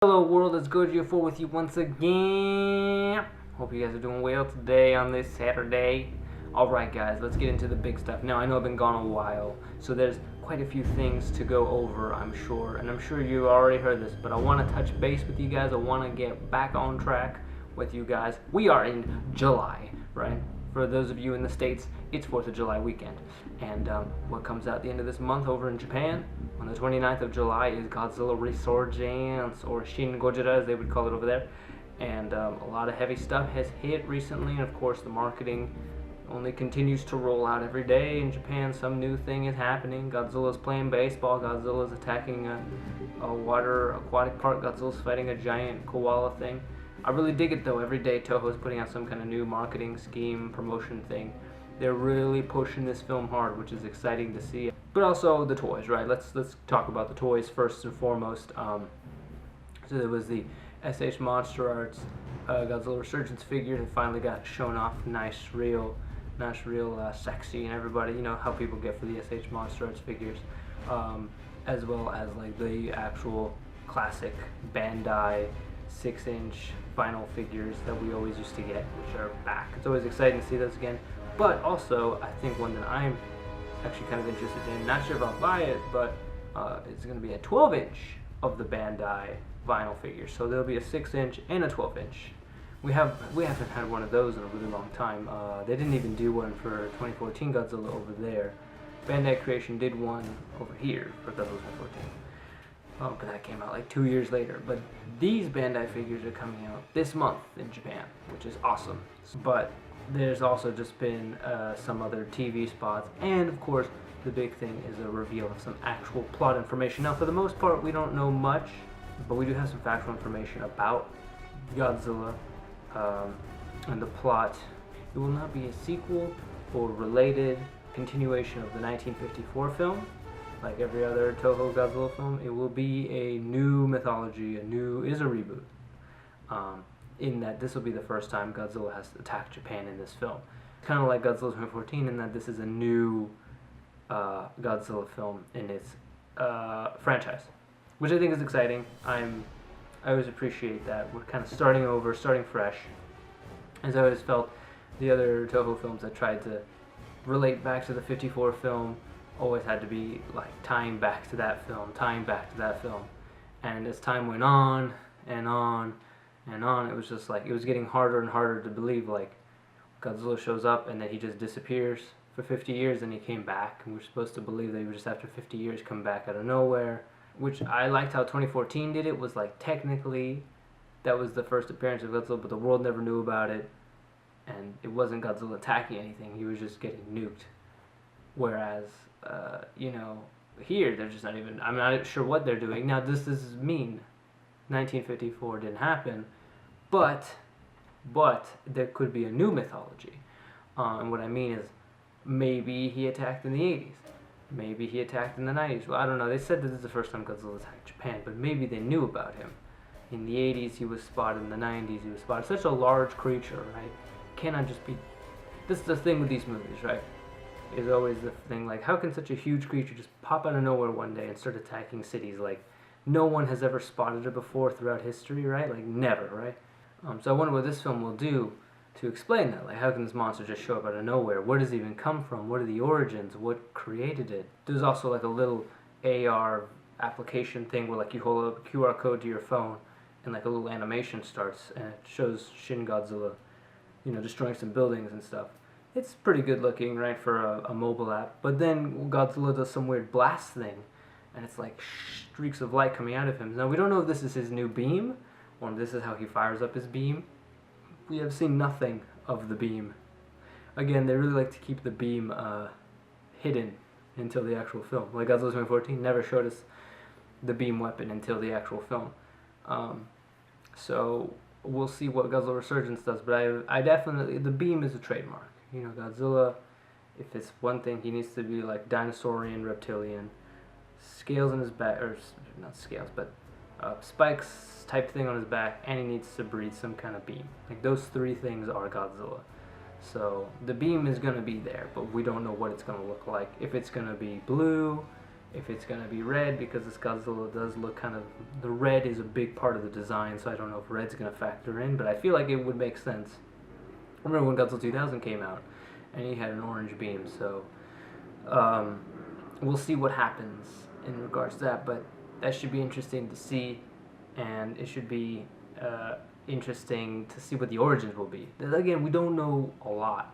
Hello world, it's Godzilla with you once again. Hope you guys are doing well today on this Saturday. Alright guys, let's get into the big stuff. Now I know I've been gone a while, so there's quite a few things to go over, I'm sure. And I'm sure you already heard this, but I want to touch base with you guys. I want to get back on track with you guys. We are in July, right? For those of you in the States, it's 4th of July weekend. And what comes out at the end of this month over in Japan, on the 29th of July, is Godzilla Resurgence, or Shin Gojira as they would call it over there. And a lot of heavy stuff has hit recently, and of course the marketing only continues to roll out every day in Japan. Some new thing is happening. Godzilla's playing baseball, Godzilla's attacking a water aquatic park, Godzilla's fighting a giant koala thing. I really dig it though. Every day Toho's putting out some kind of new marketing scheme, promotion thing. They're really pushing this film hard, which is exciting to see. But also the toys, right? Let's talk about the toys first and foremost. So there was the SH Monster Arts Godzilla Resurgence figure that finally got shown off. Nice, real, sexy, and everybody, you know how people get for the SH Monster Arts figures, as well as like the actual classic Bandai 6-inch vinyl figures that we always used to get, which are back. It's always exciting to see those again. But also, I think one that I'm actually kind of interested in, not sure if I'll buy it, but it's going to be a 12-inch of the Bandai vinyl figures. So there'll be a 6-inch and a 12-inch. We haven't had one of those in a really long time. They didn't even do one for 2014 Godzilla over there. Bandai Creation did one over here for Godzilla 2014. Oh, but that came out like 2 years later. But these Bandai figures are coming out this month in Japan, which is awesome. But there's also just been some other TV spots, and of course the big thing is a reveal of some actual plot information. Now for the most part we don't know much, but we do have some factual information about Godzilla and the plot. It will not be a sequel or related continuation of the 1954 film like every other Toho Godzilla film. It will be a new mythology, a reboot. In that this will be the first time Godzilla has attacked Japan in this film. Kind of like Godzilla 2014 in that this is a new Godzilla film in its franchise, which I think is exciting. I always appreciate that. We're kind of starting over, starting fresh. As I always felt the other Toho films that tried to relate back to the 54 film always had to be like tying back to that film, and as time went on and on and on, it was just like, it was getting harder and harder to believe. Like, Godzilla shows up and then he just disappears for 50 years and he came back, and we're supposed to believe that he would just after 50 years come back out of nowhere, which I liked how 2014 did it. Was like, technically that was the first appearance of Godzilla, but the world never knew about it, and it wasn't Godzilla attacking anything, he was just getting nuked. Whereas you know, here they're just not even, I'm not sure what they're doing. Now this does mean 1954 didn't happen, but there could be a new mythology. And what I mean is, maybe he attacked in the 80s, maybe he attacked in the 90s. Well, I don't know. They said this is the first time Godzilla attacked Japan, but maybe they knew about him. In the 80s he was spotted, in the 90s he was spotted. Such a large creature, right? Cannot just be, this is the thing with these movies, right? Is always the thing, like, how can such a huge creature just pop out of nowhere one day and start attacking cities? Like, no one has ever spotted it before throughout history, right? Like, never, right? So I wonder what this film will do to explain that. Like, how can this monster just show up out of nowhere? Where does it even come from? What are the origins? What created it? There's also like a little AR application thing where like you hold up a QR code to your phone and like a little animation starts and it shows Shin Godzilla, you know, destroying some buildings and stuff. It's pretty good looking, right, for a mobile app. But then Godzilla does some weird blast thing, and it's like streaks of light coming out of him. Now we don't know if this is his new beam, or if this is how he fires up his beam. We have seen nothing of the beam. Again, they really like to keep the beam hidden until the actual film. Like Godzilla 2014 never showed us the beam weapon until the actual film. So we'll see what Godzilla Resurgence does, but I definitely, the beam is a trademark. You know, Godzilla, if it's one thing, he needs to be like dinosaurian, reptilian, scales in his back, or not scales, but spikes type thing on his back, and he needs to breathe some kind of beam. Like, those three things are Godzilla. So the beam is going to be there, but we don't know what it's going to look like. If it's going to be blue, if it's going to be red, because this Godzilla does look kind of, the red is a big part of the design, so I don't know if red's going to factor in, but I feel like it would make sense. I remember when Godzilla 2000 came out, and he had an orange beam, so we'll see what happens in regards to that, but that should be interesting to see, and it should be interesting to see what the origins will be. Again, we don't know a lot,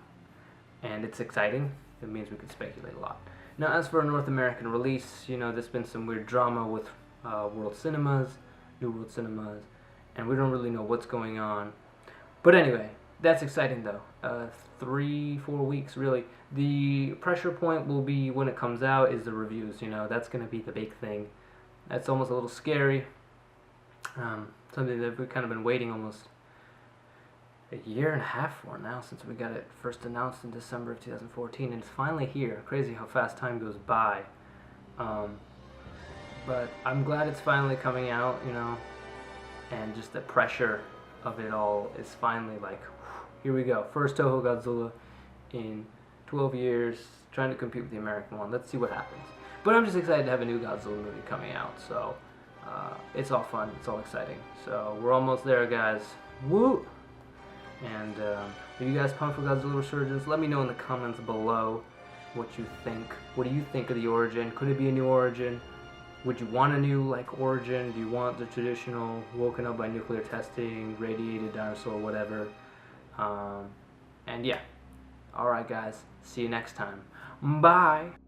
and it's exciting. It means we can speculate a lot. Now, as for a North American release, you know, there's been some weird drama with World Cinemas, New World Cinemas, and we don't really know what's going on. But anyway, that's exciting though. 3-4 weeks really. The pressure point will be when it comes out is the reviews. You know, that's going to be the big thing. That's almost a little scary. Something that we've kind of been waiting almost a year and a half for now, since we got it first announced in December of 2014, and it's finally here. Crazy how fast time goes by. But I'm glad it's finally coming out, you know, and just the pressure of it all is finally like, here we go. First Toho Godzilla in 12 years, trying to compete with the American one. Let's see what happens. But I'm just excited to have a new Godzilla movie coming out, so it's all fun, it's all exciting. So we're almost there, guys. Woo! And are you guys pumped for Godzilla Resurgence? Let me know in the comments below what you think. What do you think of the origin? Could it be a new origin? Would you want a new origin? Do you want the traditional woken up by nuclear testing, radiated dinosaur, whatever? And yeah. Alright guys, see you next time. Bye!